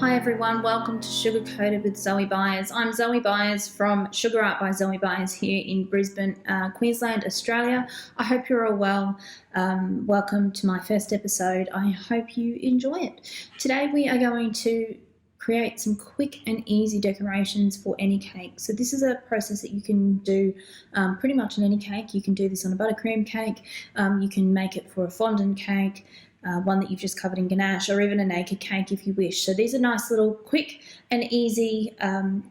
Hi everyone, welcome to Sugar Coated with Zoe Byres. I'm Zoe Byres from Sugar Art by Zoe Byres here in Brisbane, Queensland, Australia. I hope you're all well. Welcome to my first episode. I hope you enjoy it. Today we are going to create some quick and easy decorations for any cake. So this is a process that you can do pretty much on any cake. You can do this on a buttercream cake. You can make it for a fondant cake. One that you've just covered in ganache, or even a naked cake if you wish. So these are nice little quick and easy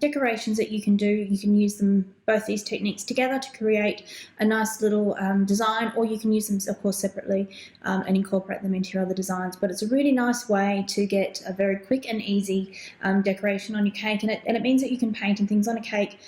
decorations that you can do. You can use them, both these techniques together, to create a nice little design, or you can use them of course separately and incorporate them into your other designs. But it's a really nice way to get a very quick and easy decoration on your cake, and it means that you can paint and things on a cake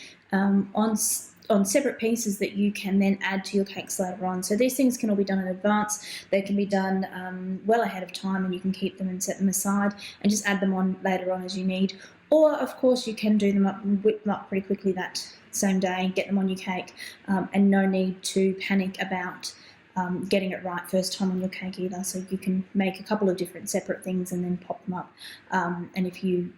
on separate pieces that you can then add to your cakes later on. So these things can all be done in advance. They can be done well ahead of time, and you can keep them and set them aside and just add them on later on as you need. Or of course you can do them up and whip them up pretty quickly that same day, get them on your cake, and no need to panic about getting it right first time on your cake either. So you can make a couple of different separate things and then pop them up. And if you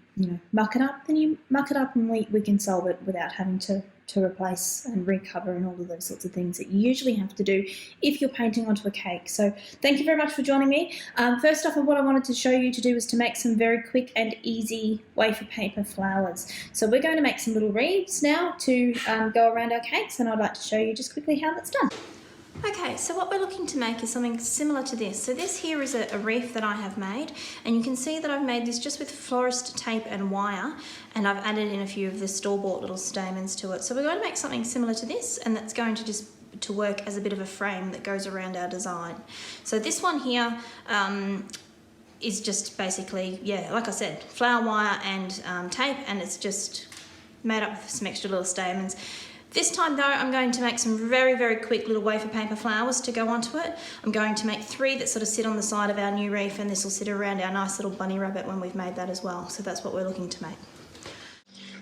muck it up, then you muck it up, and we can solve it without having to replace and recover and all of those sorts of things that you usually have to do if you're painting onto a cake. So thank you very much for joining me. First off, what I wanted to show you to do is to make some very quick and easy wafer paper flowers. So we're going to make some little wreaths now to go around our cakes, and I'd like to show you just quickly how that's done. Okay, so what we're looking to make is something similar to this. So this here is a wreath that I have made, and you can see that I've made this just with florist tape and wire, and I've added in a few of the store-bought little stamens to it. So we're going to make something similar to this, and that's going to just to work as a bit of a frame that goes around our design. So this one here is just basically, yeah, like I said, flower wire and tape, and it's just made up with some extra little stamens. This time though, I'm going to make some very, very quick little wafer paper flowers to go onto it. I'm going to make 3 that sort of sit on the side of our new wreath, and this will sit around our nice little bunny rabbit when we've made that as well. So that's what we're looking to make.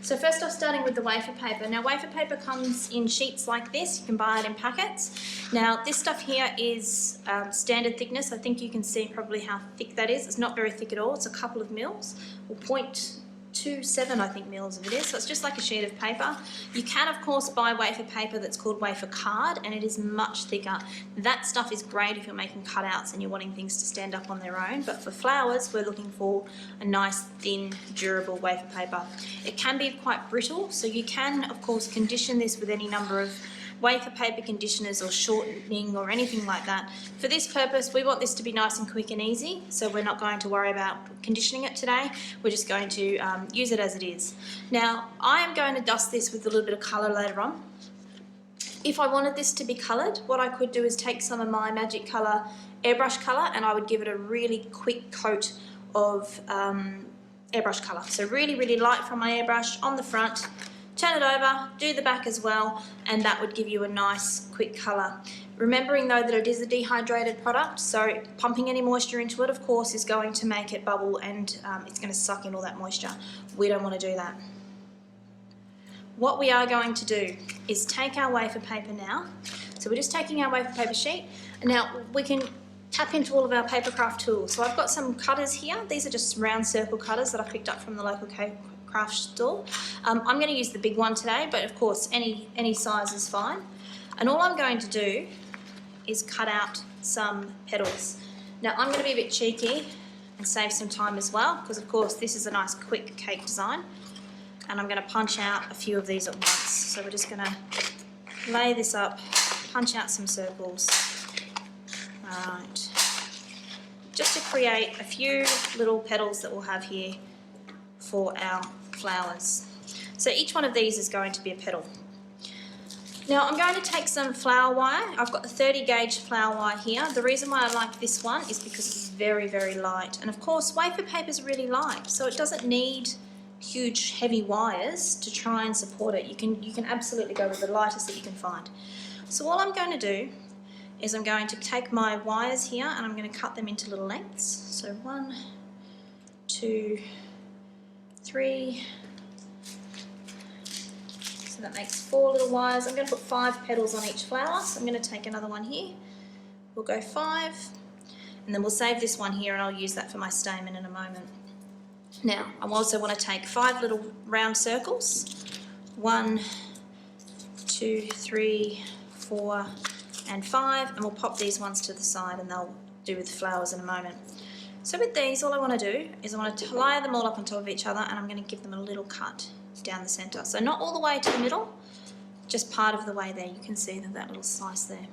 So first off, starting with the wafer paper. Now wafer paper comes in sheets like this. You can buy it in packets. Now this stuff here is standard thickness. I think you can see probably how thick that is. It's not very thick at all. It's a couple of mils, or 0.27 I think mils of it is, so it's just like a sheet of paper. You can of course buy wafer paper that's called wafer card, and it is much thicker. That stuff is great if you're making cutouts and you're wanting things to stand up on their own, but for flowers we're looking for a nice thin durable wafer paper. It can be quite brittle, so you can of course condition this with any number of wafer paper conditioners or shortening or anything like that. For this purpose, we want this to be nice and quick and easy, so we're not going to worry about conditioning it today. We're just going to use it as it is. Now, I am going to dust this with a little bit of colour later on. If I wanted this to be coloured, what I could do is take some of my Magic Colour airbrush colour, and I would give it a really quick coat of airbrush colour. So really, really light from my airbrush on the front. Turn it over, do the back as well, and that would give you a nice quick colour. Remembering though that it is a dehydrated product, so pumping any moisture into it of course is going to make it bubble, and it's going to suck in all that moisture. We don't want to do that. What we are going to do is take our wafer paper now. So we're just taking our wafer paper sheet, and now we can tap into all of our papercraft tools. So I've got some cutters here. These are just round circle cutters that I picked up from the local craft store. I'm going to use the big one today, but of course any size is fine. And all I'm going to do is cut out some petals. Now I'm going to be a bit cheeky and save some time as well, because of course this is a nice quick cake design, and I'm going to punch out a few of these at once. So we're just going to lay this up, punch out some circles. Right. Just to create a few little petals that we'll have here for our flowers. So each one of these is going to be a petal. Now I'm going to take some flower wire. I've got the 30 gauge flower wire here. The reason why I like this one is because it's very, very light. And of course wafer paper is really light, so it doesn't need huge heavy wires to try and support it. You can absolutely go with the lightest that you can find. So all I'm going to do is I'm going to take my wires here, and I'm going to cut them into little lengths. So 1, 2, 3, so that makes 4 little wires. I'm going to put 5 petals on each flower, so I'm going to take another one here. We'll go 5, and then we'll save this one here, and I'll use that for my stamen in a moment. Now, I also want to take 5 little round circles. 1, 2, 3, 4, and 5, and we'll pop these ones to the side and they'll do with flowers in a moment. So with these, all I want to do is I want to layer them all up on top of each other, and I'm going to give them a little cut down the centre. So not all the way to the middle, just part of the way there. You can see that little slice there.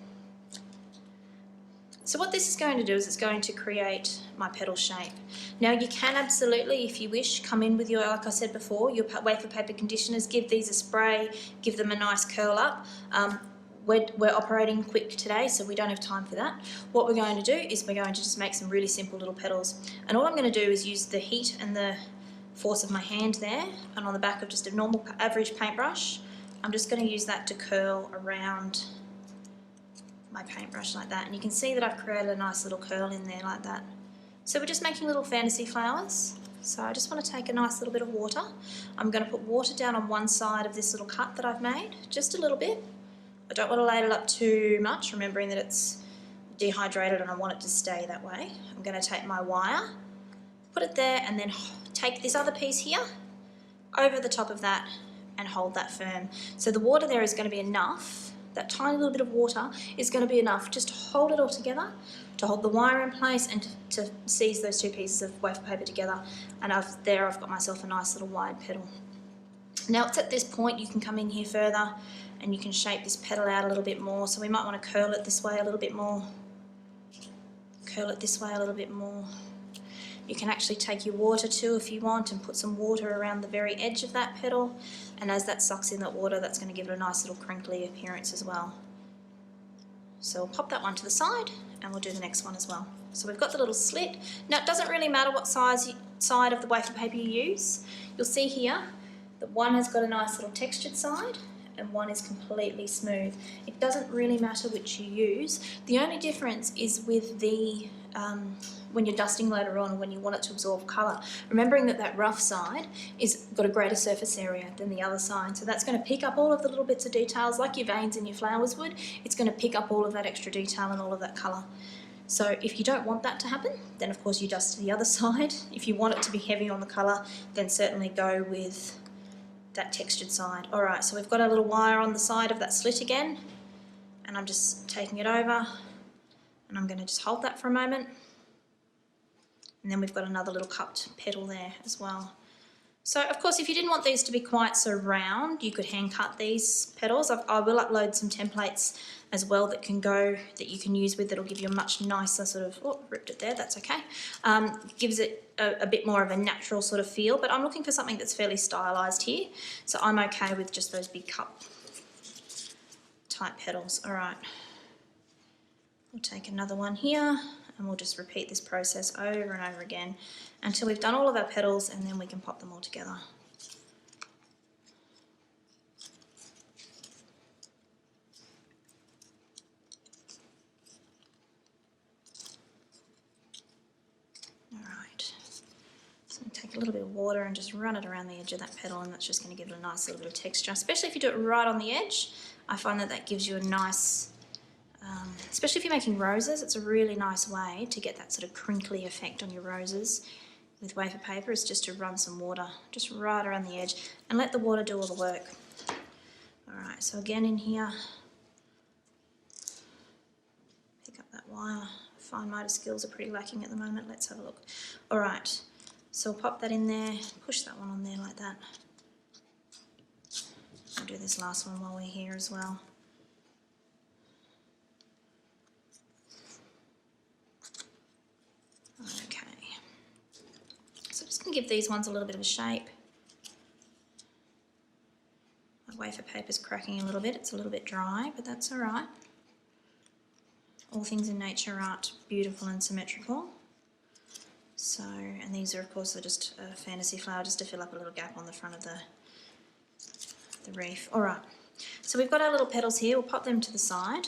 So what this is going to do is it's going to create my petal shape. Now you can absolutely, if you wish, come in with your, like I said before, your wafer paper conditioners, give these a spray, give them a nice curl up. We're operating quick today, so we don't have time for that. What we're going to do is we're going to just make some really simple little petals. And all I'm going to do is use the heat and the force of my hand there, and on the back of just a normal average paintbrush, I'm just going to use that to curl around my paintbrush like that, and you can see that I've created a nice little curl in there like that. So we're just making little fantasy flowers. So I just want to take a nice little bit of water. I'm going to put water down on one side of this little cut that I've made, just a little bit. I don't want to ladle it up too much, remembering that it's dehydrated and I want it to stay that way. I'm going to take my wire, put it there, and then take this other piece here over the top of that and hold that firm. So the water there is going to be enough. That tiny little bit of water is going to be enough just to hold it all together, to hold the wire in place and to seize those 2 pieces of wafer paper together. And I've got myself a nice little wide petal. Now it's at this point you can come in here further and you can shape this petal out a little bit more. So we might want to curl it this way a little bit more, curl it this way a little bit more. You can actually take your water too if you want and put some water around the very edge of that petal, and as that sucks in that water, that's going to give it a nice little crinkly appearance as well. So we'll pop that one to the side and we'll do the next one as well. So we've got the little slit. Now it doesn't really matter what side of the wafer paper you use. You'll see here that one has got a nice little textured side and one is completely smooth. It doesn't really matter which you use. The only difference is with the when you're dusting later on or when you want it to absorb colour, remembering that that rough side is got a greater surface area than the other side, so that's going to pick up all of the little bits of details like your veins in your flowers would. It's going to pick up all of that extra detail and all of that colour. So if you don't want that to happen, then of course you dust to the other side. If you want it to be heavy on the colour, then certainly go with that textured side. Alright, so we've got our little wire on the side of that slit again, and I'm just taking it over and I'm going to just hold that for a moment. And then we've got another little cupped petal there as well. So of course if you didn't want these to be quite so round, you could hand cut these petals. I will upload some templates as well that you can use with, that'll give you a much nicer sort of, oh, ripped it there, that's okay. Gives it a bit more of a natural sort of feel, but I'm looking for something that's fairly stylised here. So I'm okay with just those big cup type petals. All right, we'll take another one here and we'll just repeat this process over and over again until we've done all of our petals, and then we can pop them all together. Alright, so I'm going to take a little bit of water and just run it around the edge of that petal, and that's just going to give it a nice little bit of texture, especially if you do it right on the edge. I find that that gives you a nice, especially if you're making roses, it's a really nice way to get that sort of crinkly effect on your roses with wafer paper, is just to run some water just right around the edge and let the water do all the work. Alright, so again in here, pick up that wire. Fine motor skills are pretty lacking at the moment. Let's have a look. Alright, so we'll pop that in there, push that one on there like that. I'll do this last one while we're here as well. Okay, so I'm just going to give these ones a little bit of a shape. My wafer paper's cracking a little bit, it's a little bit dry, but that's alright. All things in nature aren't beautiful and symmetrical. So, and these are of course just a fantasy flower just to fill up a little gap on the front of the wreath. Alright, so we've got our little petals here, we'll pop them to the side.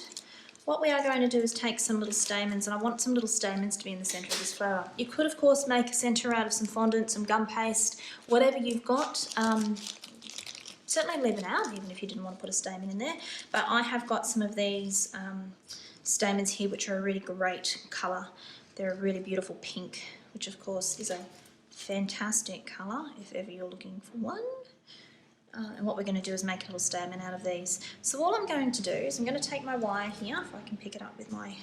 What we are going to do is take some little stamens, and I want some little stamens to be in the centre of this flower. You could of course make a centre out of some fondant, some gum paste, whatever you've got. Certainly leave it out even if you didn't want to put a stamen in there, but I have got some of these stamens here which are a really great colour. They're a really beautiful pink, which of course is a fantastic colour if ever you're looking for one. And what we're going to do is make a little statement out of these. So all I'm going to do is I'm going to take my wire here, if I can pick it up with my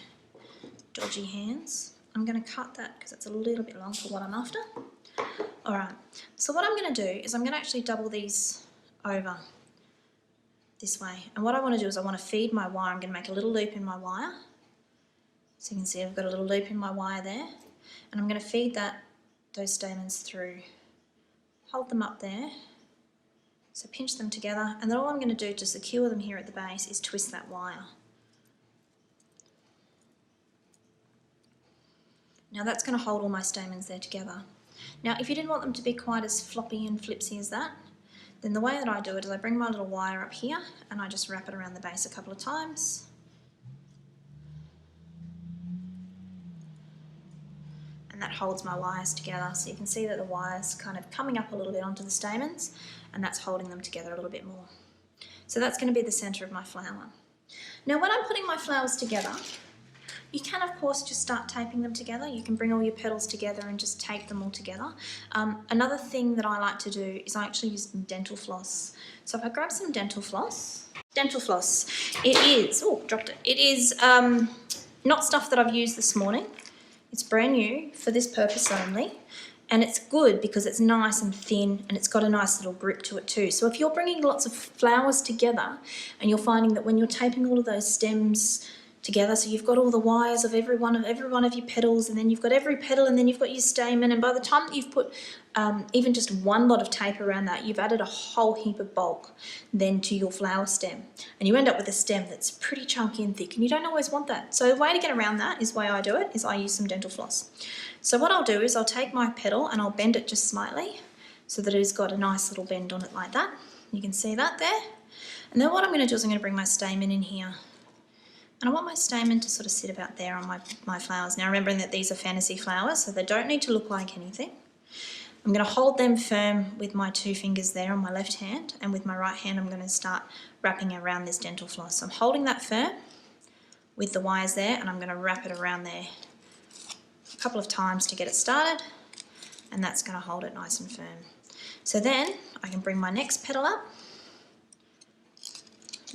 dodgy hands. I'm going to cut that because it's a little bit long for what I'm after. Alright, so what I'm going to do is I'm going to actually double these over this way. And what I want to do is I want to feed my wire. I'm going to make a little loop in my wire. So you can see I've got a little loop in my wire there. And I'm going to feed those stamens through. Hold them up there. So pinch them together, and then all I'm going to do to secure them here at the base is twist that wire. Now that's going to hold all my stamens there together. Now if you didn't want them to be quite as floppy and flipsy as that, then the way that I do it is I bring my little wire up here and I just wrap it around the base a couple of times. And that holds my wires together, so you can see that the wire's kind of coming up a little bit onto the stamens, and that's holding them together a little bit more. So that's going to be the centre of my flower. Now when I'm putting my flowers together, you can of course just start taping them together. You can bring all your petals together and just tape them all together. Another thing that I like to do is I actually use dental floss. So if I grab some dental floss, it is, oh dropped it, it is not stuff that I've used this morning. It's brand new for this purpose only, and it's good because it's nice and thin and it's got a nice little grip to it too. So if you're bringing lots of flowers together and you're finding that when you're taping all of those stems together, so you've got all the wires of every one of your petals, and then you've got every petal, and then you've got your stamen, and by the time that you've put even just one lot of tape around that, you've added a whole heap of bulk then to your flower stem, and you end up with a stem that's pretty chunky and thick, and you don't always want that. So the way to get around that is the way I do it, is I use some dental floss. So what I'll do is I'll take my petal and I'll bend it just slightly so that it has got a nice little bend on it like that. You can see that there. And then what I'm going to do is I'm going to bring my stamen in here. And I want my stamen to sort of sit about there on my flowers. Now remembering that these are fantasy flowers, so they don't need to look like anything. I'm going to hold them firm with my 2 fingers there on my left hand, and with my right hand I'm going to start wrapping around this dental floss. So I'm holding that firm with the wires there, and I'm going to wrap it around there a couple of times to get it started, and that's going to hold it nice and firm. So then I can bring my next petal up.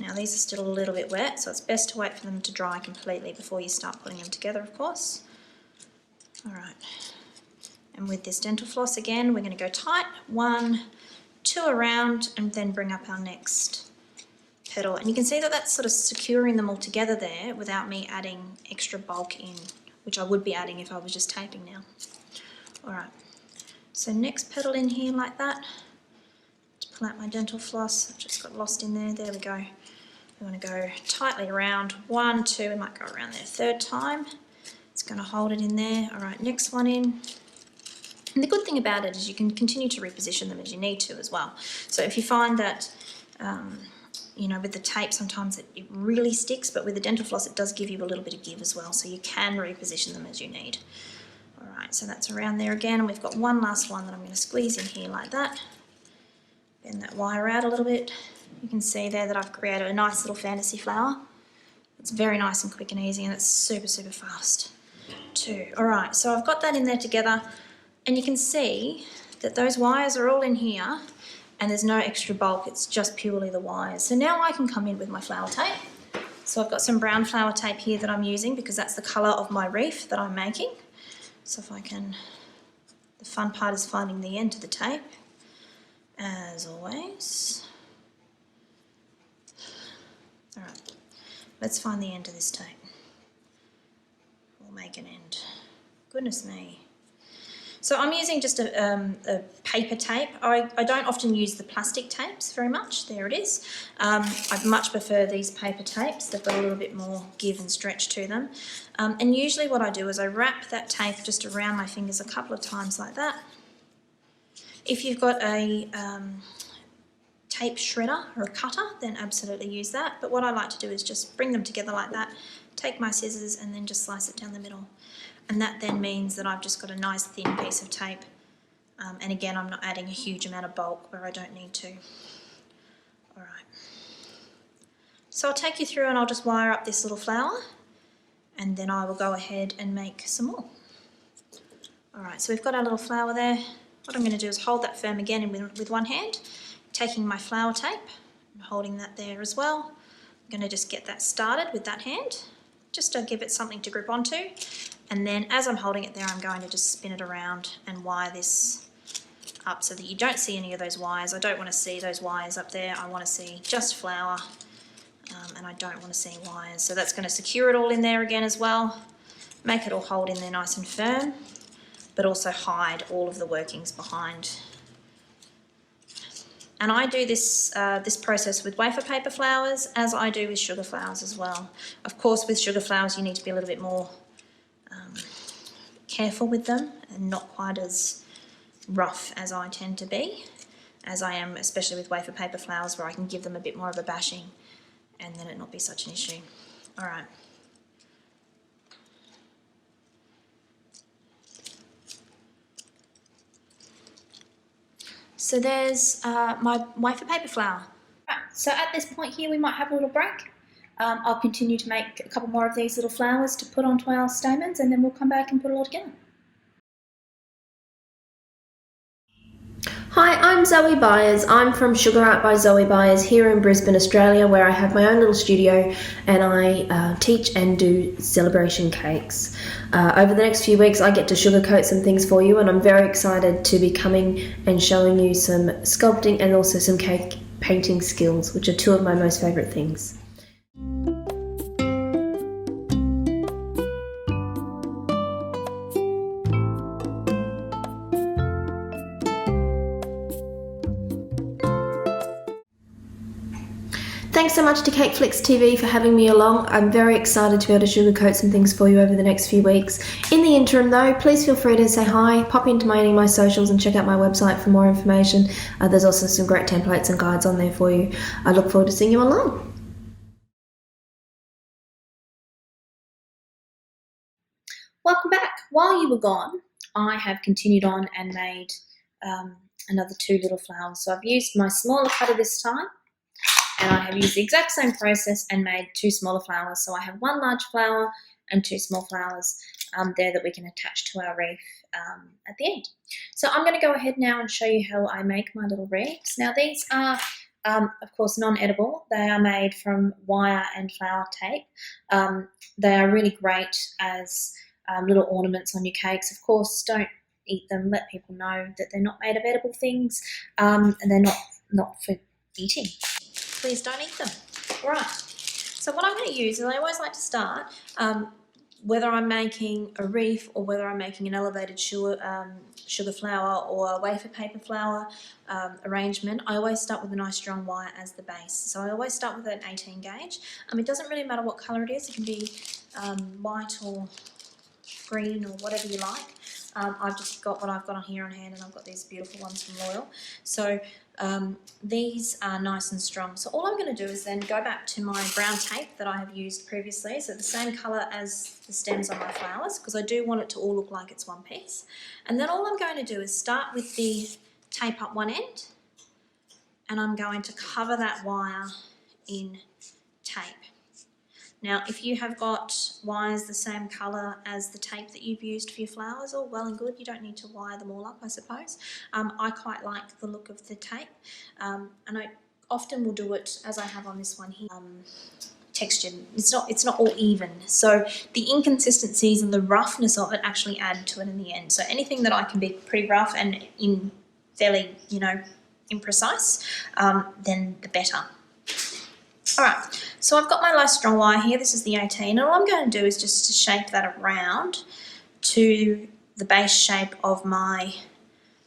Now these are still a little bit wet, so it's best to wait for them to dry completely before you start putting them together, of course. Alright, and with this dental floss again, we're going to go tight, 1, 2 around, and then bring up our next petal. And you can see that that's sort of securing them all together there without me adding extra bulk in, which I would be adding if I was just taping now. Alright, so next petal in here like that. To pull out my dental floss, it just got lost in there, there we go. We want to go tightly around, 1, 2, we might go around there 3rd time. It's going to hold it in there. Alright, next one in. And the good thing about it is you can continue to reposition them as you need to as well. So if you find that, you know, with the tape sometimes it really sticks, but with the dental floss it does give you a little bit of give as well, so you can reposition them as you need. Alright, so that's around there again, and we've got one last one that I'm going to squeeze in here like that. Bend that wire out a little bit. You can see there that I've created a nice little fantasy flower. It's very nice and quick and easy, and it's super, super fast too. Alright, so I've got that in there together, and you can see that those wires are all in here, and there's no extra bulk, it's just purely the wires. So now I can come in with my flower tape. So I've got some brown flower tape here that I'm using because that's the colour of my wreath that I'm making. So if I can, the fun part is finding the end of the tape, as always. Alright, let's find the end of this tape. We'll make an end. Goodness me. So I'm using just a paper tape. I don't often use the plastic tapes very much. There it is. I much prefer these paper tapes. They've got a little bit more give and stretch to them. And usually what I do is I wrap that tape just around my fingers a couple of times like that. If you've got a tape shredder or a cutter, then absolutely use that. But what I like to do is just bring them together like that, take my scissors and then just slice it down the middle. And that then means that I've just got a nice thin piece of tape. And again, I'm not adding a huge amount of bulk where I don't need to. Alright. So I'll take you through and I'll just wire up this little flower, and then I will go ahead and make some more. Alright, so we've got our little flower there. what I'm going to do is hold that firm again with one hand, taking my flower tape, and holding that there as well. I'm going to just get that started with that hand, just to give it something to grip onto. And then as I'm holding it there, I'm going to just spin it around and wire this up so that you don't see any of those wires. I don't want to see those wires up there. I want to see just flower, and I don't want to see wires. So that's going to secure it all in there again as well, make it all hold in there nice and firm, but also hide all of the workings behind. And I do this, this process with wafer paper flowers, as I do with sugar flowers as well. Of course, with sugar flowers, you need to be a little bit more careful with them and not quite as rough as I tend to be, as I am, especially with wafer paper flowers, where I can give them a bit more of a bashing and then it not be such an issue. All right. So there's my wafer paper flower. Right, so at this point here, we might have a little break. I'll continue to make a couple more of these little flowers to put onto our stamens, and then we'll come back and put it all together. Hi, I'm Zoe Byres. I'm from Sugar Art by Zoe Byres here in Brisbane, Australia, where I have my own little studio and I teach and do celebration cakes. Over the next few weeks I get to sugarcoat some things for you, and I'm very excited to be coming and showing you some sculpting and also some cake painting skills, which are two of my most favourite things. Thanks so much to Cake Flicks TV for having me along. I'm very excited to be able to sugarcoat some things for you over the next few weeks. In the interim though, please feel free to say hi, pop into any of my socials and check out my website for more information. There's also some great templates and guides on there for you. I look forward to seeing you online. Welcome back. While you were gone, I have continued on and made another two little flowers. So I've used my smaller cutter this time, and I have used the exact same process and made two smaller flowers. So I have one large flower and two small flowers there that we can attach to our wreath at the end. So I'm going to go ahead now and show you how I make my little wreaths. Now these are, of course, non-edible. They are made from wire and flower tape. They are really great as little ornaments on your cakes. Of course, don't eat them. Let people know that they're not made of edible things, and they're not for eating. Please don't eat them. Right, so what I'm going to use is, I always like to start, whether I'm making a wreath or whether I'm making an elevated sugar flower or a wafer paper flower arrangement, I always start with a nice strong wire as the base. So I always start with an 18 gauge. It doesn't really matter what colour it is. It can be white or green or whatever you like. I've just got what I've got on here on hand, and I've got these beautiful ones from Loyal. So these are nice and strong. So all I'm going to do is then go back to my brown tape that I have used previously, so the same colour as the stems on my flowers, because I do want it to all look like it's one piece. And then all I'm going to do is start with the tape up one end, and I'm going to cover that wire in tape. Now, if you have got wires the same colour as the tape that you've used for your flowers, all well and good. You don't need to wire them all up, I suppose. I quite like the look of the tape, and I often will do it as I have on this one here. Textured. It's not all even. So the inconsistencies and the roughness of it actually add to it in the end. So anything that I can be pretty rough and in fairly, imprecise, then the better. Alright, so I've got my nice strong wire here. This is the 18, and all I'm going to do is just to shape that around to the base shape of my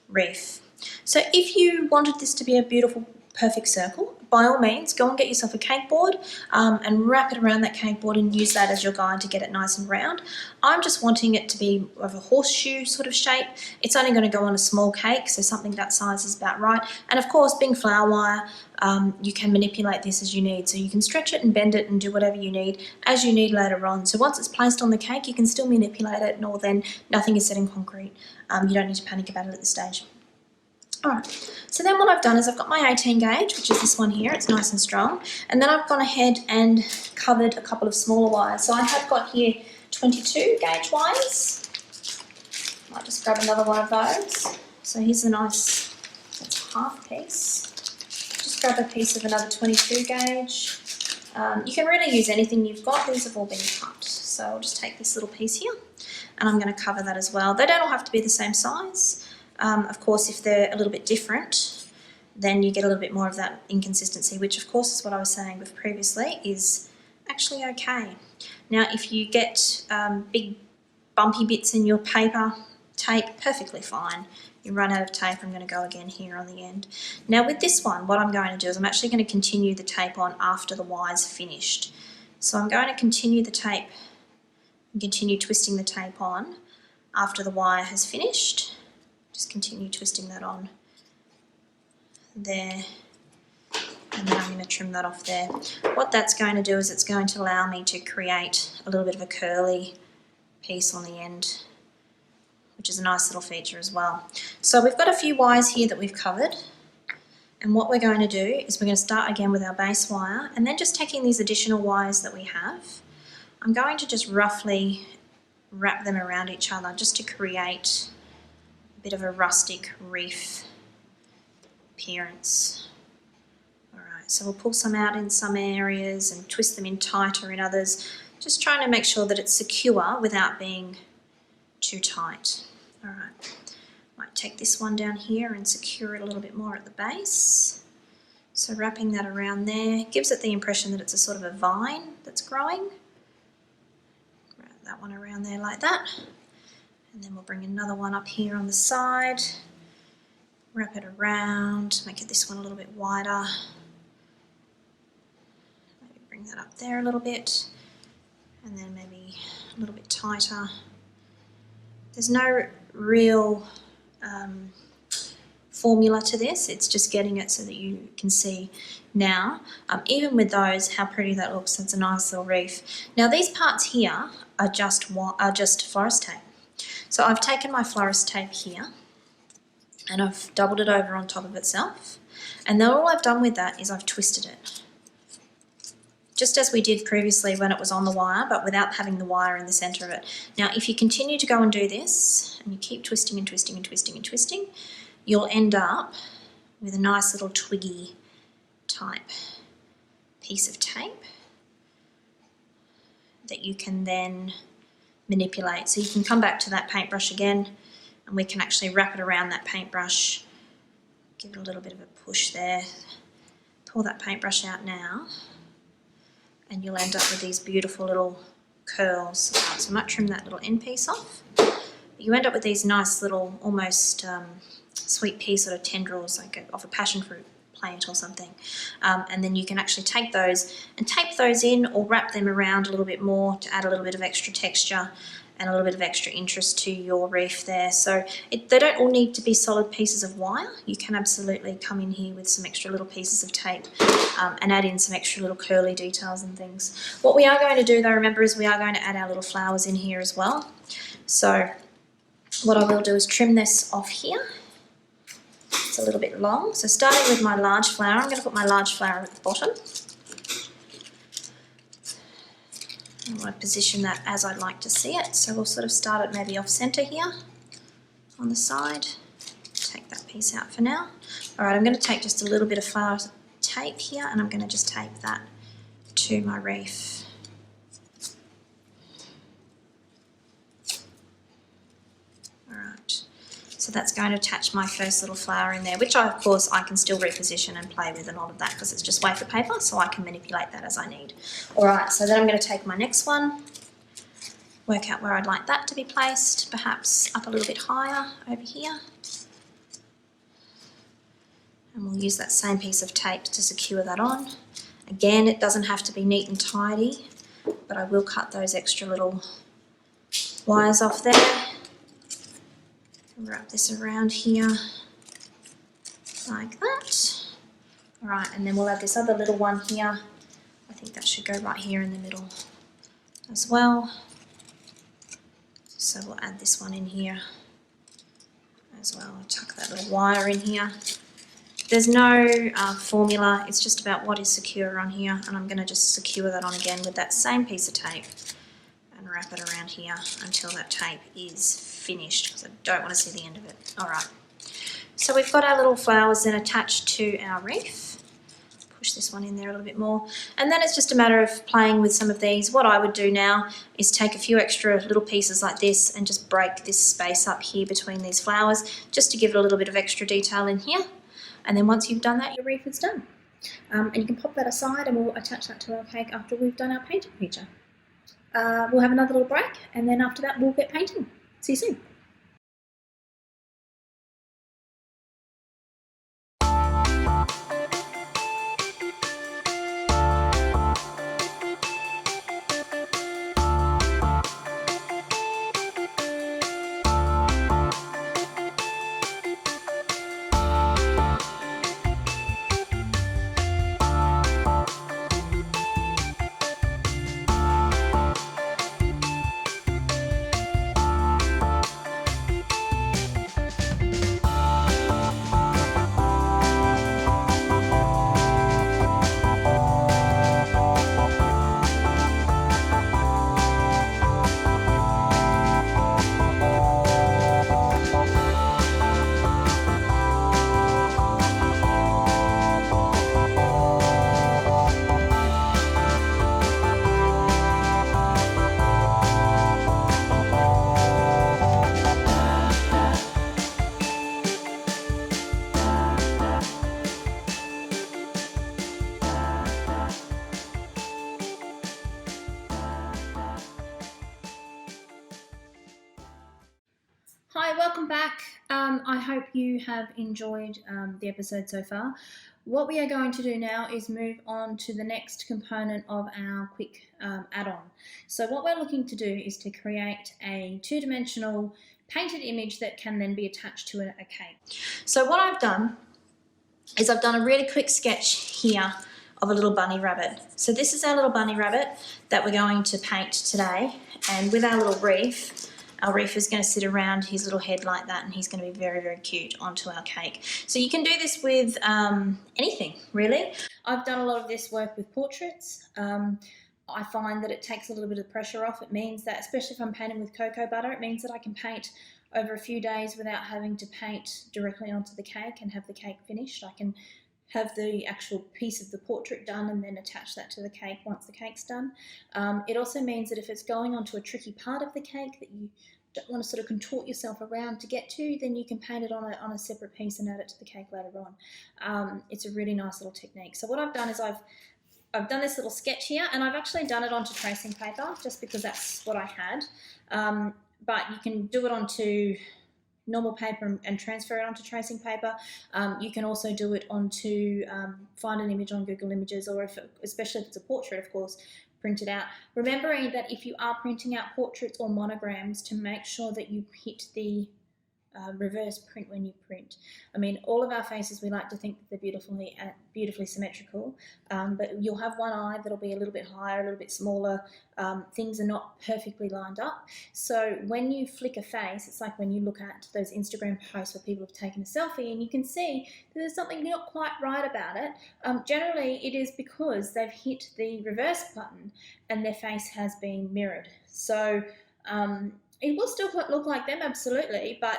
wreath. So if you wanted this to be a beautiful, perfect circle, by all means, go and get yourself a cake board and wrap it around that cake board and use that as your guide to get it nice and round. I'm just wanting it to be of a horseshoe sort of shape. It's only going to go on a small cake, so something that size is about right. And of course, being flower wire, you can manipulate this as you need. So you can stretch it and bend it and do whatever you need as you need later on. So once it's placed on the cake, you can still manipulate it, nor then nothing is set in concrete. You don't need to panic about it at this stage. Alright, so then what I've done is I've got my 18 gauge, which is this one here, it's nice and strong, and then I've gone ahead and covered a couple of smaller wires. So I have got here 22 gauge wires. Might just grab another one of those. So here's a nice, that's half piece. Just grab a piece of another 22 gauge. You can really use anything you've got. These have all been cut. So I'll just take this little piece here and I'm going to cover that as well. They don't all have to be the same size. Of course, if they're a little bit different, then you get a little bit more of that inconsistency, which of course is what I was saying with previously is actually okay. Now, if you get big bumpy bits in your paper, tape, perfectly fine. You run out of tape, I'm going to go again here on the end. Now with this one, what I'm going to do is I'm actually going to continue the tape on after the wire's finished. So I'm going to continue the tape and continue twisting the tape on after the wire has finished. Just continue twisting that on there, and then I'm going to trim that off there. What that's going to do is it's going to allow me to create a little bit of a curly piece on the end, which is a nice little feature as well. So we've got a few wires here that we've covered, and what we're going to do is we're going to start again with our base wire, and then just taking these additional wires that we have, I'm going to just roughly wrap them around each other just to create a bit of a rustic wreath appearance. Alright, so we'll pull some out in some areas and twist them in tighter in others, just trying to make sure that it's secure without being too tight. Alright, might take this one down here and secure it a little bit more at the base. So wrapping that around there gives it the impression that it's a sort of a vine that's growing. Wrap that one around there like that. And then we'll bring another one up here on the side. Wrap it around, make it this one a little bit wider. Maybe bring that up there a little bit. And then maybe a little bit tighter. There's no real formula to this, it's just getting it so that you can see now, even with those, how pretty that looks. It's a nice little wreath. Now these parts here are just florist tape. So I've taken my florist tape here and I've doubled it over on top of itself, and then all I've done with that is I've twisted it. Just as we did previously when it was on the wire, but without having the wire in the centre of it. Now, if you continue to go and do this, and you keep twisting and twisting and twisting and twisting, you'll end up with a nice little twiggy type piece of tape that you can then manipulate. So you can come back to that paintbrush again, and we can actually wrap it around that paintbrush, give it a little bit of a push there, pull that paintbrush out now, and you'll end up with these beautiful little curls. So I might trim that little end piece off. You end up with these nice little, almost sweet pea sort of tendrils, like off a passion fruit plant or something. And then you can actually take those and tape those in or wrap them around a little bit more to add a little bit of extra texture and a little bit of extra interest to your wreath there. So they don't all need to be solid pieces of wire. You can absolutely come in here with some extra little pieces of tape and add in some extra little curly details and things. What we are going to do though, remember, is we are going to add our little flowers in here as well. So what I will do is trim this off here. It's a little bit long. So starting with my large flower, I'm going to put my large flower at the bottom. I want to position that as I'd like to see it. So we'll sort of start it maybe off centre here on the side. Take that piece out for now. Alright, I'm going to take just a little bit of flower tape here and I'm going to just tape that to my wreath. Alright, so that's going to attach my first little flower in there, which of course I can still reposition and play with and all of that because it's just wafer paper, so I can manipulate that as I need. Alright, so then I'm going to take my next one, work out where I'd like that to be placed, perhaps up a little bit higher over here. And we'll use that same piece of tape to secure that on. Again, it doesn't have to be neat and tidy, but I will cut those extra little wires off there. Wrap this around here like that. Alright, and then we'll add this other little one here. I think that should go right here in the middle as well. So we'll add this one in here as well. I'll tuck that little wire in here. There's no formula, it's just about what is secure on here, and I'm going to just secure that on again with that same piece of tape and wrap it around here until that tape is finished, because I don't want to see the end of it. Alright, So we've got our little flowers then attached to our wreath. Push this one in there a little bit more. And then it's just a matter of playing with some of these. What I would do now is take a few extra little pieces like this and just break this space up here between these flowers just to give it a little bit of extra detail in here. And then once you've done that, your wreath is done. And you can pop that aside and we'll attach that to our cake after we've done our painting feature. We'll have another little break and then after that we'll get painting. See you soon. Hi, welcome back. I hope you have enjoyed the episode so far. What we are going to do now is move on to the next component of our quick add-on. So what we're looking to do is to create a two-dimensional painted image that can then be attached to a cake. So what I've done is I've done a really quick sketch here of a little bunny rabbit. So this is our little bunny rabbit that we're going to paint today, and with our little wreath, our wreath is going to sit around his little head like that, and he's going to be very, very cute onto our cake. So you can do this with anything, really. I've done a lot of this work with portraits. I find that it takes a little bit of pressure off. It means that, especially if I'm painting with cocoa butter, it means that I can paint over a few days without having to paint directly onto the cake and have the cake finished. I can have the actual piece of the portrait done and then attach that to the cake once the cake's done. It also means that if it's going onto a tricky part of the cake that you don't want to sort of contort yourself around to get to, then you can paint it on a separate piece and add it to the cake later on. It's a really nice little technique. So what I've done is I've done this little sketch here, and I've actually done it onto tracing paper just because that's what I had. But you can do it onto normal paper and transfer it onto tracing paper. You can also do it onto, find an image on Google Images, or especially if it's a portrait, of course, print it out. Remembering that if you are printing out portraits or monograms, to make sure that you hit the reverse print when you print. I mean, all of our faces, we like to think that they're beautifully symmetrical, but you'll have one eye that'll be a little bit higher, a little bit smaller. Things are not perfectly lined up. So when you flick a face, it's like when you look at those Instagram posts where people have taken a selfie and you can see that there's something not quite right about it. Generally, it is because they've hit the reverse button and their face has been mirrored. So it will still look like them, absolutely, but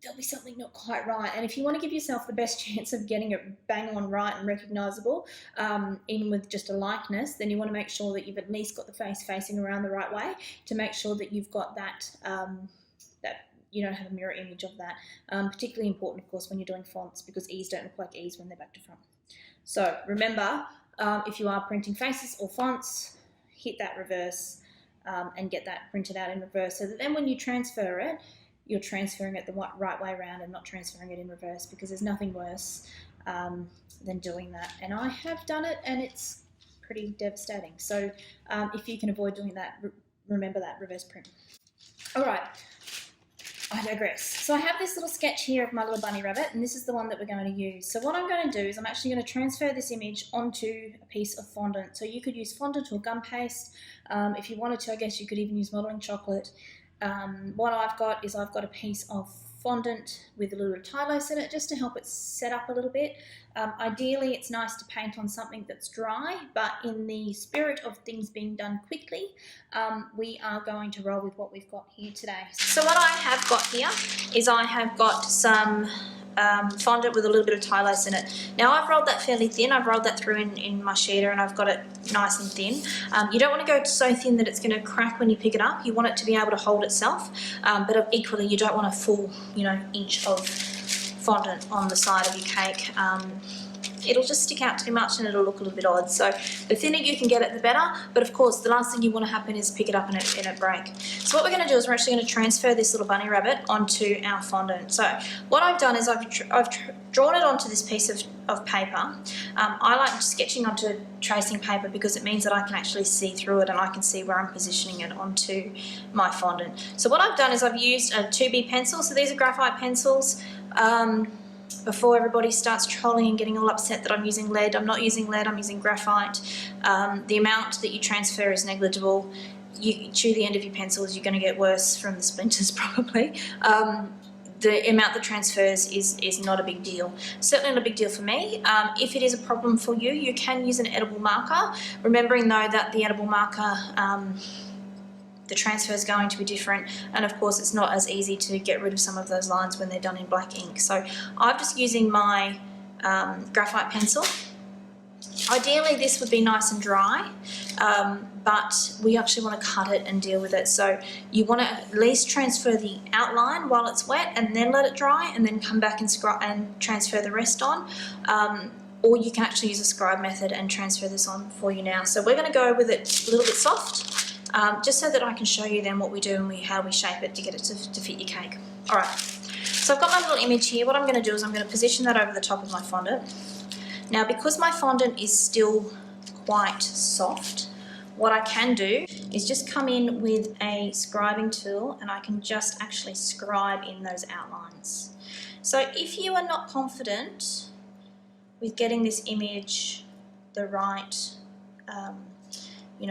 there'll be something not quite right. And if you want to give yourself the best chance of getting it bang on right and recognisable, even with just a likeness, then you want to make sure that you've at least got the face facing around the right way to make sure that you've got that, that you don't have a mirror image of that. Particularly important, of course, when you're doing fonts, because E's don't look like E's when they're back to front. So remember, if you are printing faces or fonts, hit that reverse and get that printed out in reverse, so that then when you transfer it, you're transferring it the right way around and not transferring it in reverse, because there's nothing worse than doing that. And I have done it and it's pretty devastating. So if you can avoid doing that, remember that reverse print. All right, I digress. So I have this little sketch here of my little bunny rabbit, and this is the one that we're going to use. So what I'm going to do is I'm actually going to transfer this image onto a piece of fondant. So you could use fondant or gum paste. If you wanted to, I guess you could even use modelling chocolate. what I've got is I've got a piece of fondant with a little bit of Tylose in it just to help it set up a little bit. Ideally, it's nice to paint on something that's dry, but in the spirit of things being done quickly, we are going to roll with what we've got here today. So what I have got here is I have got some fondant with a little bit of Tylose in it. Now I've rolled that fairly thin. I've rolled that through in my sheeter and I've got it nice and thin. You don't want to go so thin that it's going to crack when you pick it up. You want it to be able to hold itself, but equally you don't want a full, inch of fondant on the side of your cake. It'll just stick out too much and it'll look a little bit odd. So the thinner you can get it, the better. But of course, the last thing you want to happen is pick it up and it break. So what we're going to do is we're actually going to transfer this little bunny rabbit onto our fondant. So what I've done is I've drawn it onto this piece of paper. I like sketching onto tracing paper because it means that I can actually see through it and I can see where I'm positioning it onto my fondant. So what I've done is I've used a 2B pencil. So these are graphite pencils. Before everybody starts trolling and getting all upset that I'm using lead, I'm not using lead, I'm using graphite. The amount that you transfer is negligible. You chew the end of your pencils, you're going to get worse from the splinters probably. The amount that transfers is not a big deal. Certainly not a big deal for me. If it is a problem for you, you can use an edible marker, remembering though that the edible marker the transfer is going to be different, and of course it's not as easy to get rid of some of those lines when they're done in black ink. So I'm just using my graphite pencil. Ideally this would be nice and dry, but we actually want to cut it and deal with it. So you want to at least transfer the outline while it's wet and then let it dry and then come back and transfer the rest on. Or you can actually use a scribe method and transfer this on for you now. So we're going to go with it a little bit soft. Just so that I can show you then what we do and how we shape it to get it to fit your cake. Alright, so I've got my little image here. What I'm going to do is I'm going to position that over the top of my fondant. Now because my fondant is still quite soft, what I can do is just come in with a scribing tool and I can just actually scribe in those outlines. So if you are not confident with getting this image the right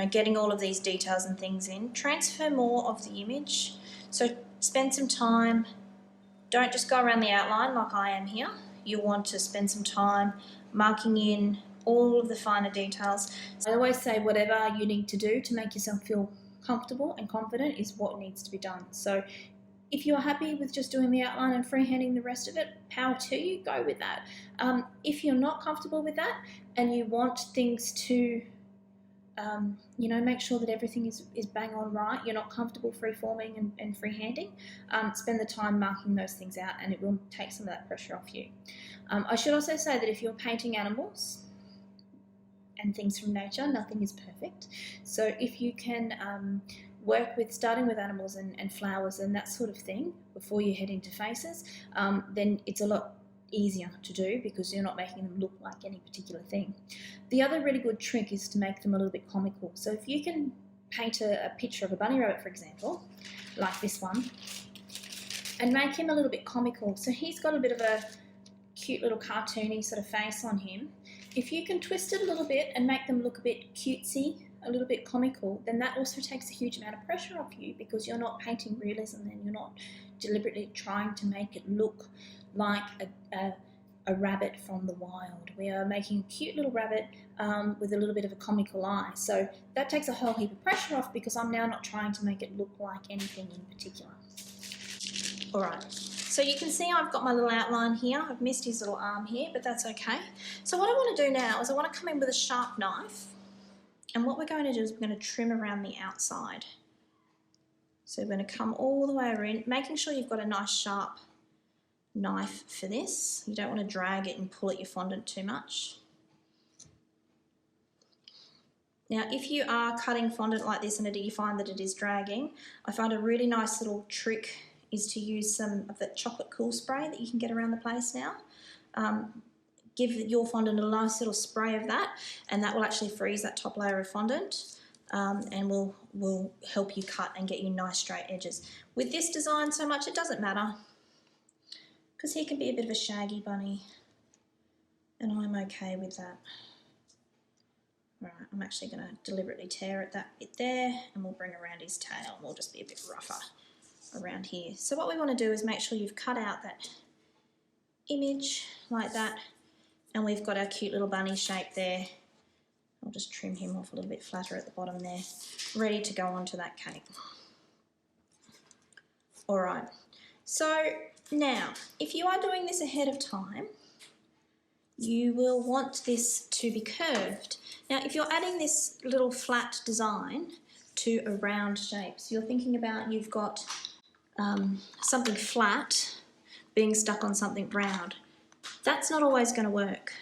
getting all of these details and things in, transfer more of the image. So spend some time, don't just go around the outline like I am here. You want to spend some time marking in all of the finer details. I always say whatever you need to do to make yourself feel comfortable and confident is what needs to be done. So if you're happy with just doing the outline and freehanding the rest of it, power to you, go with that. If you're not comfortable with that and you want things to make sure that everything is bang on right, you're not comfortable free-forming and free-handing, spend the time marking those things out and it will take some of that pressure off you. I should also say that if you're painting animals and things from nature, nothing is perfect. So if you can work with starting with animals and flowers and that sort of thing before you head into faces, then it's a lot easier to do because you're not making them look like any particular thing. The other really good trick is to make them a little bit comical. So if you can paint a picture of a bunny rabbit, for example, like this one, and make him a little bit comical. So he's got a bit of a cute little cartoony sort of face on him. If you can twist it a little bit and make them look a bit cutesy, a little bit comical, then that also takes a huge amount of pressure off you because you're not painting realism then, you're not deliberately trying to make it look like a rabbit from the wild. We are making a cute little rabbit with a little bit of a comical eye. So that takes a whole heap of pressure off because I'm now not trying to make it look like anything in particular. Alright, so you can see I've got my little outline here. I've missed his little arm here, but that's okay. So what I want to do now is I want to come in with a sharp knife, and what we're going to do is we're going to trim around the outside. So we're going to come all the way around, making sure you've got a nice sharp knife for this. You don't want to drag it and pull at your fondant too much. Now if you are cutting fondant like this and you find that it is dragging, I find a really nice little trick is to use some of that chocolate cool spray that you can get around the place now. Give your fondant a nice little spray of that and that will actually freeze that top layer of fondant and will help you cut and get you nice straight edges. With this design so much it doesn't matter, because he can be a bit of a shaggy bunny and I'm okay with that. Right, I'm actually going to deliberately tear at that bit there and we'll bring around his tail and we'll just be a bit rougher. around here. So what we want to do is make sure you've cut out that image like that, and we've got our cute little bunny shape there. I'll just trim him off a little bit flatter at the bottom there, ready to go onto that cake. All right, so now if you are doing this ahead of time, you will want this to be curved. Now if you're adding this little flat design to a round shape, so you're thinking about you've got something flat being stuck on something round, that's not always going to work.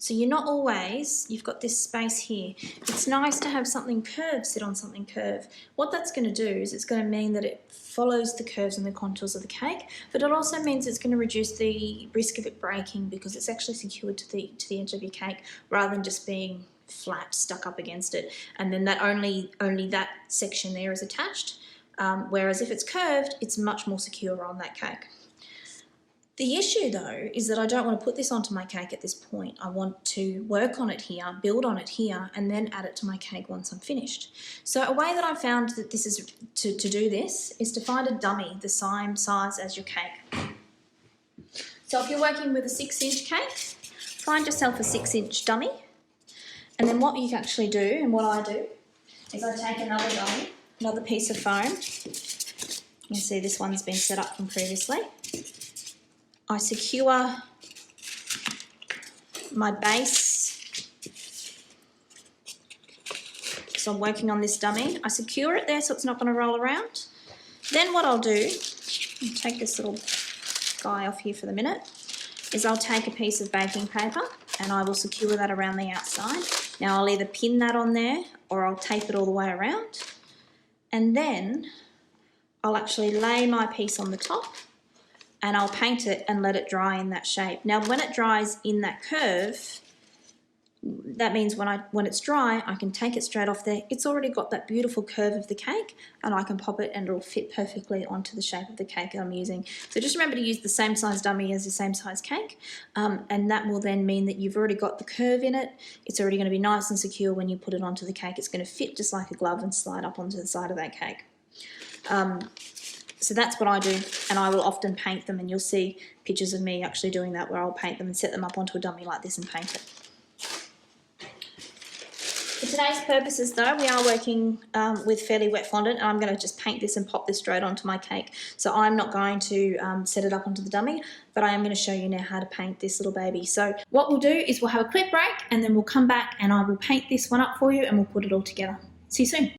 So you've got this space here. It's nice to have something curved sit on something curved. What that's going to do is it's going to mean that it follows the curves and the contours of the cake, but it also means it's going to reduce the risk of it breaking because it's actually secured to the edge of your cake rather than just being flat stuck up against it, and then that only that section there is attached, whereas if it's curved, it's much more secure on that cake. The issue though is that I don't want to put this onto my cake at this point. I want to work on it here, build on it here, and then add it to my cake once I'm finished. So a way that I've found that this is to do this is to find a dummy the same size as your cake. So if you're working with a 6-inch cake, find yourself a 6-inch dummy, and then what you actually do, and what I do, is I take another dummy, another piece of foam. You can see this one's been set up from previously. I secure my base, so I'm working on this dummy. I secure it there so it's not going to roll around. Then what I'll do, I'll take this little guy off here for the minute, is I'll take a piece of baking paper and I will secure that around the outside. Now I'll either pin that on there or I'll tape it all the way around, and then I'll actually lay my piece on the top and I'll paint it and let it dry in that shape. Now when it dries in that curve, that means when it's dry, I can take it straight off there. It's already got that beautiful curve of the cake, and I can pop it and it'll fit perfectly onto the shape of the cake that I'm using. So just remember to use the same size dummy as the same size cake, and that will then mean that you've already got the curve in it. It's already going to be nice and secure when you put it onto the cake. It's going to fit just like a glove and slide up onto the side of that cake. So that's what I do, and I will often paint them, and you'll see pictures of me actually doing that where I'll paint them and set them up onto a dummy like this and paint it. For today's purposes though, we are working with fairly wet fondant, and I'm going to just paint this and pop this straight onto my cake. So I'm not going to set it up onto the dummy, but I am going to show you now how to paint this little baby. So what we'll do is we'll have a quick break and then we'll come back and I will paint this one up for you and we'll put it all together. See you soon.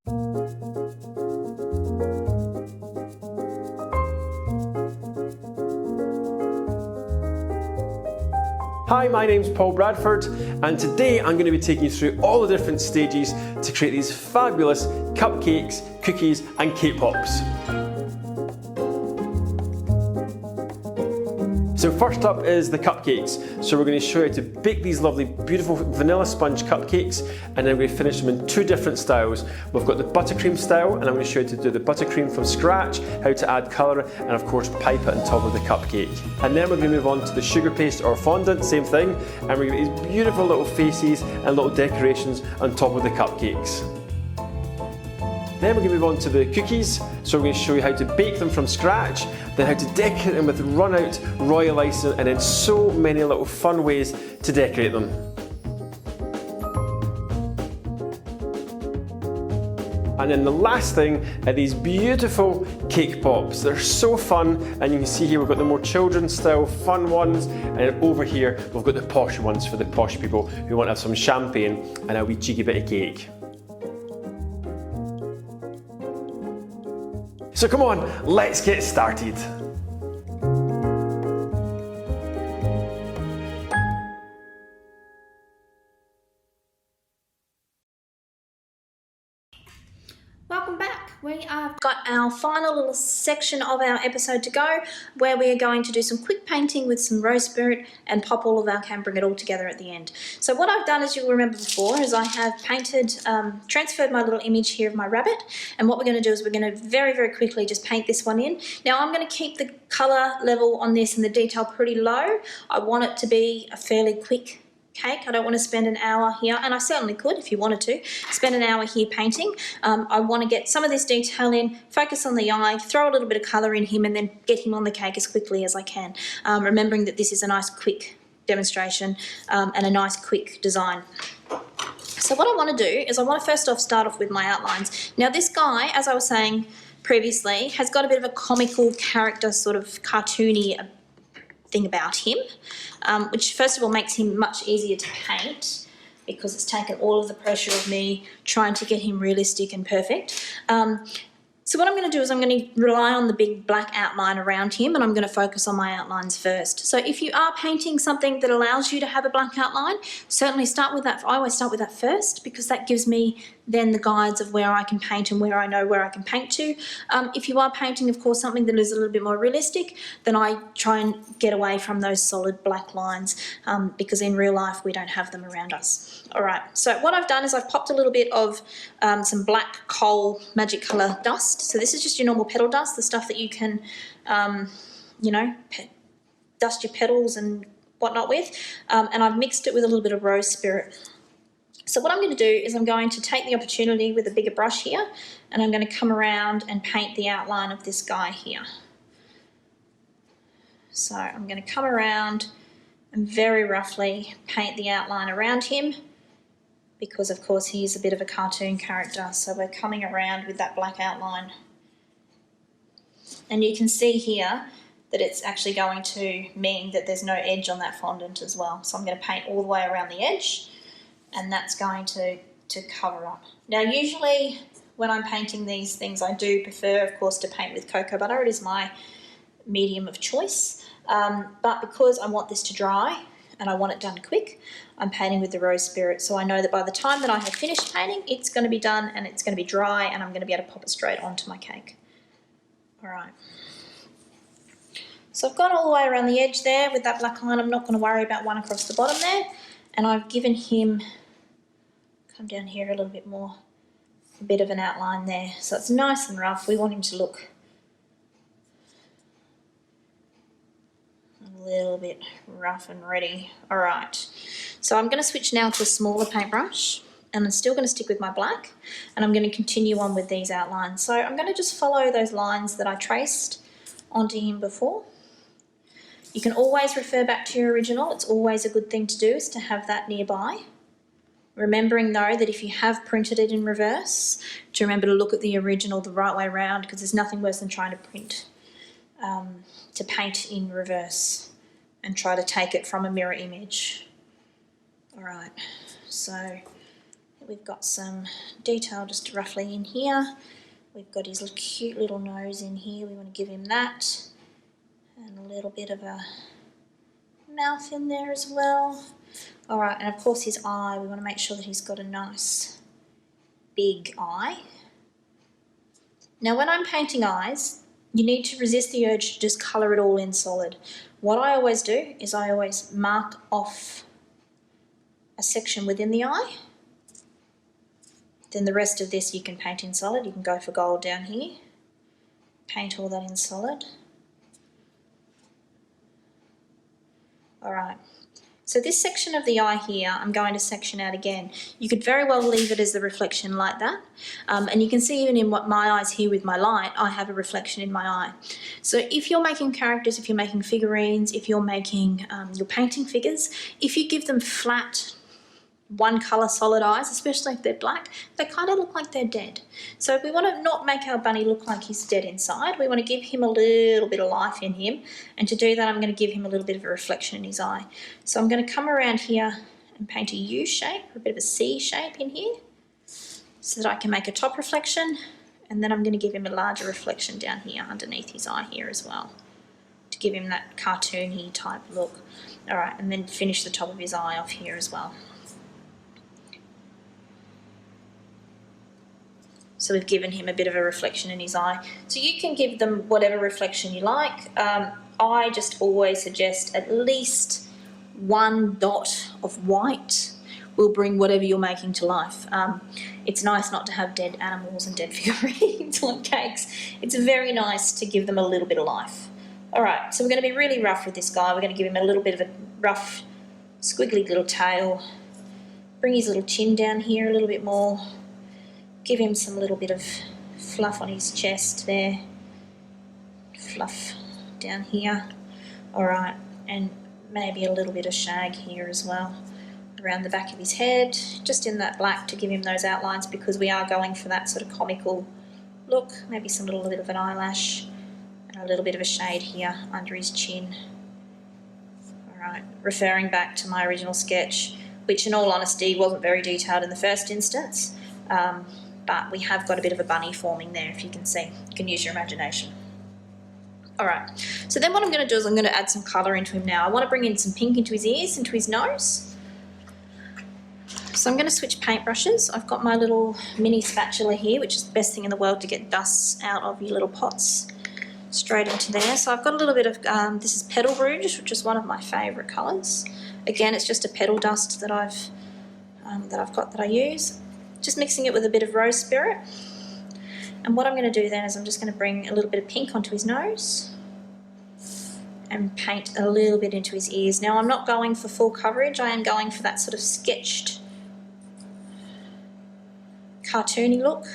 Hi, my name's Paul Bradford, and today I'm going to be taking you through all the different stages to create these fabulous cupcakes, cookies and cake pops. So first up is the cupcakes. So we're going to show you how to bake these lovely, beautiful vanilla sponge cupcakes, and then we're going to finish them in two different styles. We've got the buttercream style, and I'm going to show you how to do the buttercream from scratch, how to add colour, and of course pipe it on top of the cupcake. And then we're going to move on to the sugar paste or fondant, same thing, and we're going to get these beautiful little faces and little decorations on top of the cupcakes. Then we're going to move on to the cookies. So we're going to show you how to bake them from scratch, then how to decorate them with run out royal icing, and then so many little fun ways to decorate them. And then the last thing are these beautiful cake pops. They're so fun, and you can see here we've got the more children's style fun ones, and over here we've got the posh ones for the posh people who want to have some champagne and a wee cheeky bit of cake. So come on, let's get started. Welcome back. We have Got our final little section of our episode to go, where we are going to do some quick painting with some rose spirit and pop all of our and bring it all together at the end. So what I've done, as you'll remember before, is I have painted, transferred my little image here of my rabbit, and what we're going to do is we're going to very, very quickly just paint this one in. Now I'm going to keep the colour level on this and the detail pretty low. I want it to be a fairly quick cake. I don't want to spend an hour here, and I certainly could if you wanted to, spend an hour here painting. I want to get some of this detail in, focus on the eye, throw a little bit of colour in him, and then get him on the cake as quickly as I can, remembering that this is a nice quick demonstration and a nice quick design. So what I want to do is I want to first off start off with my outlines. Now this guy, as I was saying previously, has got a bit of a comical character, sort of cartoony thing about him, which first of all makes him much easier to paint because it's taken all of the pressure of me trying to get him realistic and perfect. So what I'm going to do is I'm going to rely on the big black outline around him, and I'm going to focus on my outlines first. So if you are painting something that allows you to have a black outline, certainly start with that. I always start with that first because that gives me then the guides of where I can paint and where I know where I can paint to. If you are painting, of course, something that is a little bit more realistic, then I try and get away from those solid black lines because in real life we don't have them around us. All right, so what I've done is I've popped a little bit of some black coal magic colour dust. So this is just your normal petal dust, the stuff that you can, you know, dust your petals and whatnot with. And I've mixed it with a little bit of rose spirit. So what I'm going to do is I'm going to take the opportunity with a bigger brush here, and I'm going to come around and paint the outline of this guy here. So I'm going to come around and very roughly paint the outline around him because of course he is a bit of a cartoon character, so we're coming around with that black outline. And you can see here that it's actually going to mean that there's no edge on that fondant as well. So I'm going to paint all the way around the edge, and that's going to cover up. Now usually when I'm painting these things I do prefer of course to paint with cocoa butter. It is my medium of choice, but because I want this to dry and I want it done quick, I'm painting with the rose spirit, so I know that by the time that I have finished painting it's going to be done and it's going to be dry and I'm going to be able to pop it straight onto my cake. Alright, so I've gone all the way around the edge there with that black line. I'm not going to worry about one across the bottom there, and I've given him, come down here a little bit more, a bit of an outline there, so it's nice and rough. We want him to look a little bit rough and ready. Alright, so I'm going to switch now to a smaller paintbrush, and I'm still going to stick with my black, and I'm going to continue on with these outlines. So I'm going to just follow those lines that I traced onto him before. You can always refer back to your original. It's always a good thing to do is to have that nearby. Remembering though that if you have printed it in reverse, to remember to look at the original the right way around, because there's nothing worse than trying to paint in reverse and try to take it from a mirror image. Alright, so we've got some detail just roughly in here. We've got his little cute little nose in here, we want to give him that. And a little bit of a mouth in there as well. Alright, and of course his eye, we want to make sure that he's got a nice big eye. Now when I'm painting eyes, you need to resist the urge to just colour it all in solid. What I always do is I always mark off a section within the eye. Then the rest of this you can paint in solid. You can go for gold down here. Paint all that in solid. Alright, so this section of the eye here, I'm going to section out again. You could very well leave it as the reflection like that. And you can see even in what my eyes here with my light, I have a reflection in my eye. So if you're making characters, if you're making figurines, if you're making, you're painting figures, if you give them flat, one colour solid eyes, especially if they're black, they kind of look like they're dead. So we want to not make our bunny look like he's dead inside. We want to give him a little bit of life in him, and to do that I'm going to give him a little bit of a reflection in his eye. So I'm going to come around here and paint a U shape, or a bit of a C shape in here, so that I can make a top reflection, and then I'm going to give him a larger reflection down here underneath his eye here as well, to give him that cartoony type look. Alright, and then finish the top of his eye off here as well. So we've given him a bit of a reflection in his eye. So you can give them whatever reflection you like. I just always suggest at least one dot of white will bring whatever you're making to life. It's nice not to have dead animals and dead figurines on cakes. It's very nice to give them a little bit of life. Alright, so we're going to be really rough with this guy. We're going to give him a little bit of a rough squiggly little tail. Bring his little chin down here a little bit more. Give him some little bit of fluff on his chest there. Fluff down here. Alright, and maybe a little bit of shag here as well. Around the back of his head, just in that black to give him those outlines, because we are going for that sort of comical look. Maybe some little bit of an eyelash and a little bit of a shade here under his chin. Alright, referring back to my original sketch, which in all honesty wasn't very detailed in the first instance, but we have got a bit of a bunny forming there, if you can see. You can use your imagination. Alright, so then what I'm going to do is I'm going to add some colour into him now. I want to bring in some pink into his ears, into his nose. So I'm going to switch paintbrushes. I've got my little mini spatula here, which is the best thing in the world to get dust out of your little pots. Straight into there. So I've got a little bit of, this is Petal Rouge, which is one of my favourite colours. Again, it's just a petal dust that I've got that I use. Just mixing it with a bit of Rose Spirit. And what I'm going to do then is I'm just going to bring a little bit of pink onto his nose and paint a little bit into his ears. Now I'm not going for full coverage, I am going for that sort of sketched cartoony look.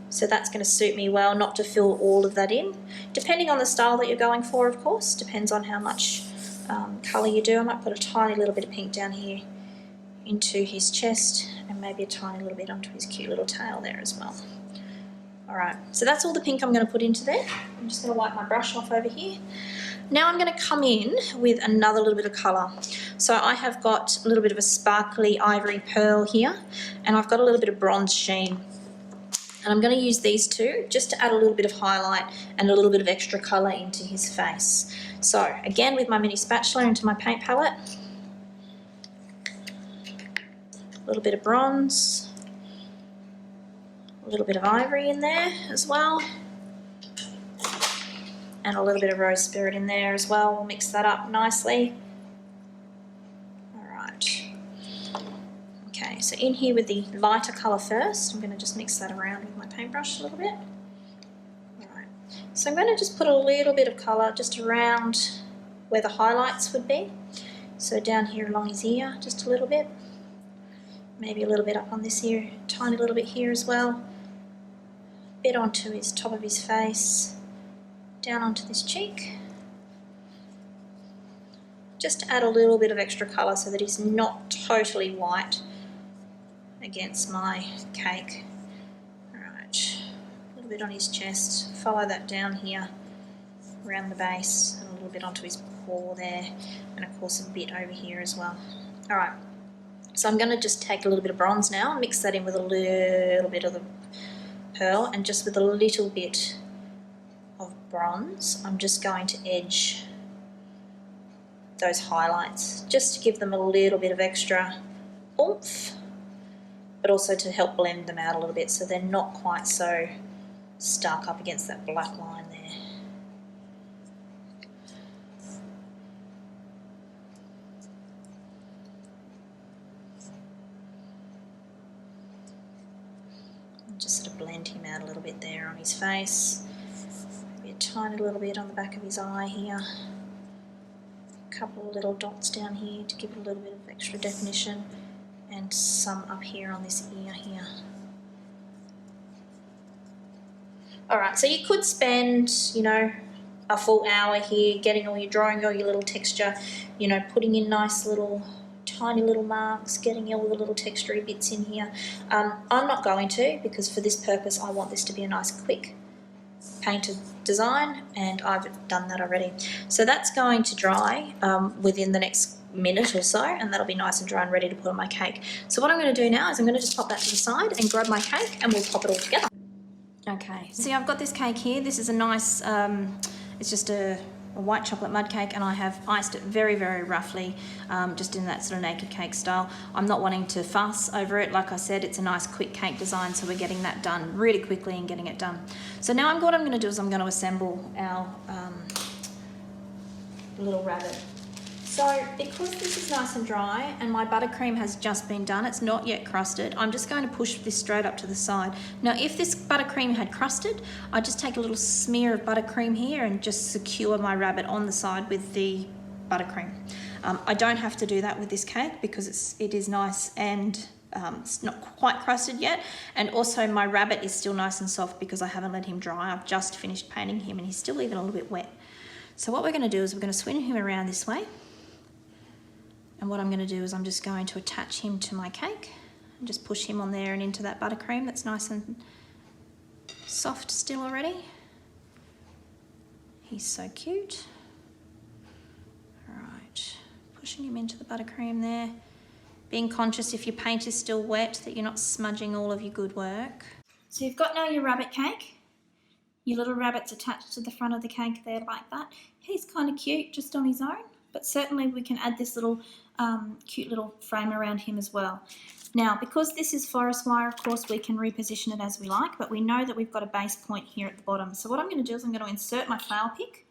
So that's going to suit me well, not to fill all of that in. Depending on the style that you're going for, of course, depends on how much colour you do. I might put a tiny little bit of pink down here into his chest and maybe a tiny little bit onto his cute little tail there as well. Alright, so that's all the pink I'm going to put into there. I'm just going to wipe my brush off over here. Now I'm going to come in with another little bit of colour. So I have got a little bit of a sparkly ivory pearl here, and I've got a little bit of bronze sheen. And I'm going to use these two just to add a little bit of highlight and a little bit of extra colour into his face. So again, with my mini spatula into my paint palette, a little bit of bronze, a little bit of ivory in there as well, and a little bit of Rose Spirit in there as well. We'll mix that up nicely. Alright. Okay, so in here with the lighter colour first, I'm going to just mix that around with my paintbrush a little bit. Alright, so I'm going to just put a little bit of colour just around where the highlights would be. So down here along his ear, just a little bit. Maybe a little bit up on this ear, tiny little bit here as well. Bit onto his top of his face, down onto this cheek. Just to add a little bit of extra colour so that he's not totally white against my cake. Alright, a little bit on his chest, follow that down here around the base, and a little bit onto his paw there, and of course a bit over here as well. Alright, so I'm going to just take a little bit of bronze now, mix that in with a little bit of the pearl, and just with a little bit of bronze, I'm just going to edge those highlights, just to give them a little bit of extra oomph, but also to help blend them out a little bit so they're not quite so stuck up against that black line there. Just sort of blend him out a little bit there on his face. Maybe a tiny little bit on the back of his eye here. A couple of little dots down here to give it a little bit of extra definition, and some up here on this ear here. Alright, so you could spend, you know, a full hour here drawing all your little texture, you know, putting in nice little tiny little marks, getting all the little textury bits in here. I'm not going to, because for this purpose I want this to be a nice quick painted design, and I've done that already. So that's going to dry within the next minute or so, and that'll be nice and dry and ready to put on my cake. So what I'm going to do now is I'm going to just pop that to the side and grab my cake, and we'll pop it all together. Okay, see, I've got this cake here. This is a nice, it's just a white chocolate mud cake, and I have iced it very, very roughly, just in that sort of naked cake style. I'm not wanting to fuss over it. Like I said, it's a nice quick cake design, so we're getting that done really quickly and getting it done. So now what I'm going to do is I'm going to assemble our little rabbit. So because this is nice and dry and my buttercream has just been done, it's not yet crusted, I'm just going to push this straight up to the side. Now if this buttercream had crusted, I'd just take a little smear of buttercream here and just secure my rabbit on the side with the buttercream. I don't have to do that with this cake because it is nice and it's not quite crusted yet, and also my rabbit is still nice and soft because I haven't let him dry. I've just finished painting him and he's still even a little bit wet. So what we're going to do is we're going to swing him around this way, and what I'm going to do is I'm just going to attach him to my cake and just push him on there and into that buttercream that's nice and soft still already. He's so cute. All right, pushing him into the buttercream there. Being conscious if your paint is still wet that you're not smudging all of your good work. So you've got now your rabbit cake. Your little rabbit's attached to the front of the cake there like that. He's kind of cute just on his own, but certainly we can add this little cute little frame around him as well. Now, because this is forest wire, of course, we can reposition it as we like, but we know that we've got a base point here at the bottom. So what I'm going to do is I'm going to insert my flower pick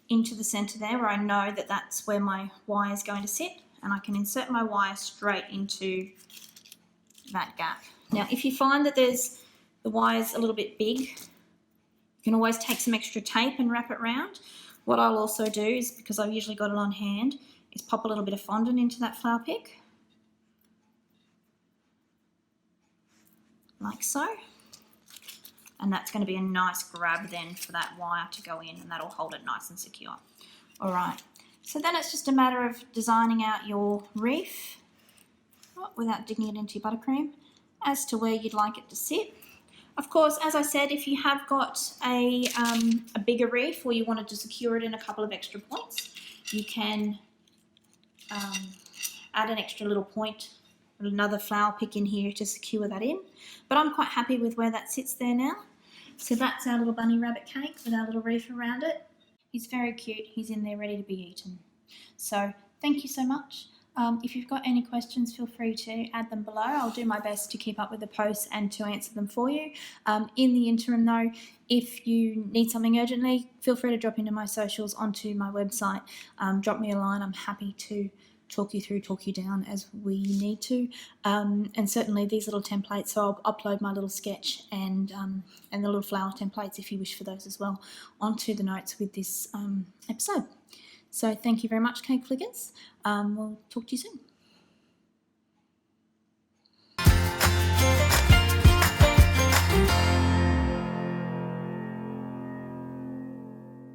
into the centre there where I know that that's where my wire is going to sit, and I can insert my wire straight into that gap. Now, if you find that the wire's a little bit big, you can always take some extra tape and wrap it around. What I'll also do is, because I've usually got it on hand, is pop a little bit of fondant into that flower pick, like so. And that's going to be a nice grab then for that wire to go in, and that'll hold it nice and secure. All right, so then it's just a matter of designing out your wreath without digging it into your buttercream as to where you'd like it to sit. Of course, as I said, if you have got a bigger wreath or you wanted to secure it in a couple of extra points, you can add an extra little point, another flower pick in here to secure that in. But I'm quite happy with where that sits there now. So that's our little bunny rabbit cake with our little wreath around it. He's very cute. He's in there ready to be eaten. So thank you so much. If you've got any questions, feel free to add them below. I'll do my best to keep up with the posts and to answer them for you. In the interim though, if you need something urgently, feel free to drop into my socials onto my website. Drop me a line. I'm happy to talk you through, talk you down as we need to. And certainly these little templates, so I'll upload my little sketch and the little flower templates if you wish for those as well onto the notes with this episode. So thank you very much, Cake Flickers. We'll talk to you soon.